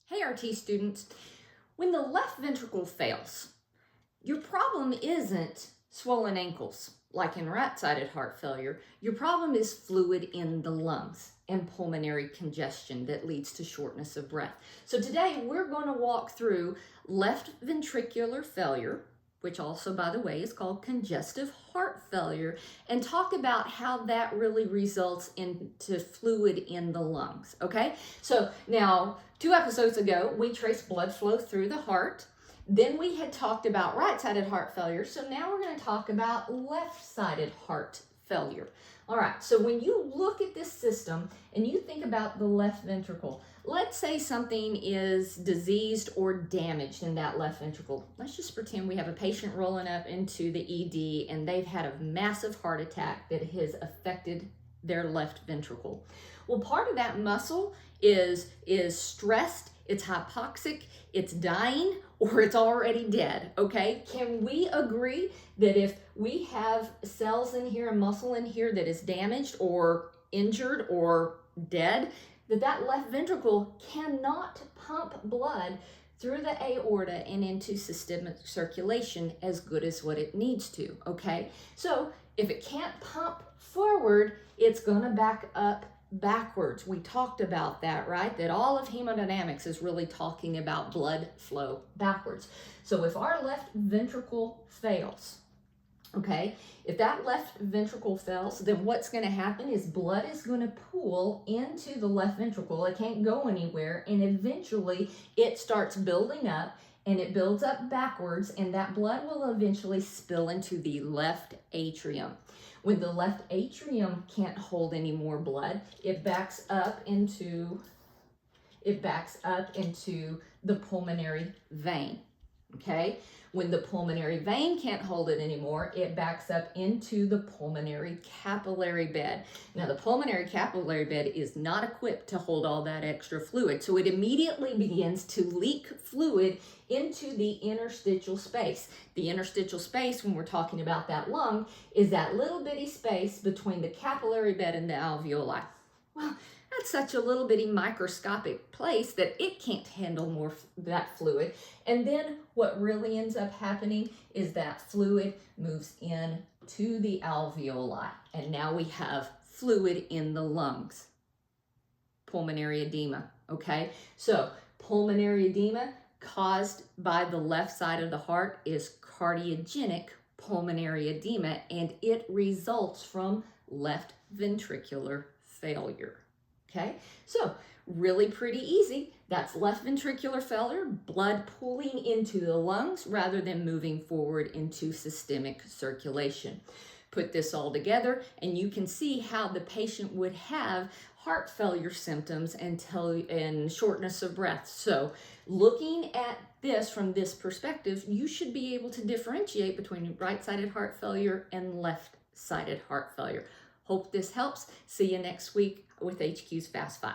Hey RT students, when the left ventricle fails, your problem isn't swollen ankles like in right-sided heart failure. Your problem is fluid in the lungs and pulmonary congestion that leads to shortness of breath. So today we're going to walk through left ventricular failure, which also, by the way, is called congestive heart failure, and talk about how that really results into fluid in the lungs, okay? So now, 2 episodes ago, we traced blood flow through the heart. Then we had talked about right-sided heart failure, so now we're going to talk about left-sided heart failure. All right, so when you look at this system and you think about the left ventricle, let's say something is diseased or damaged in that left ventricle. Let's just pretend we have a patient rolling up into the ED and they've had a massive heart attack that has affected their left ventricle. Well, part of that muscle is stressed, it's hypoxic, it's dying, or it's already dead, okay? Can we agree that if we have cells in here and muscle in here that is damaged or injured or dead, that left ventricle cannot pump blood through the aorta and into systemic circulation as good as what it needs to, okay? So if it can't pump forward, it's gonna back up backwards. We talked about that, right? That all of hemodynamics is really talking about blood flow backwards. So if our left ventricle fails, okay, if that left ventricle fails, then what's going to happen is blood is going to pool into the left ventricle. It can't go anywhere, and eventually it starts building up, and it builds up backwards, and that blood will eventually spill into the left atrium. When the left atrium can't hold any more blood, it backs up into the pulmonary vein, okay? When the pulmonary vein can't hold it anymore, it backs up into the pulmonary capillary bed. Now, the pulmonary capillary bed is not equipped to hold all that extra fluid, so it immediately begins to leak fluid into the interstitial space. The interstitial space, when we're talking about that lung, is that little bitty space between the capillary bed and the alveoli. Well, that's such a little bitty microscopic place that it can't handle more that fluid. And then what really ends up happening is that fluid moves in to the alveoli. And now we have fluid in the lungs. Pulmonary edema, okay? So pulmonary edema caused by the left side of the heart is cardiogenic pulmonary edema, and it results from left ventricular failure. Okay, so really pretty easy. That's left ventricular failure, blood pooling into the lungs rather than moving forward into systemic circulation. Put this all together and you can see how the patient would have heart failure symptoms and shortness of breath. So looking at this from this perspective, you should be able to differentiate between right-sided heart failure and left-sided heart failure. Hope this helps. See you next week with HQ's Fast 5.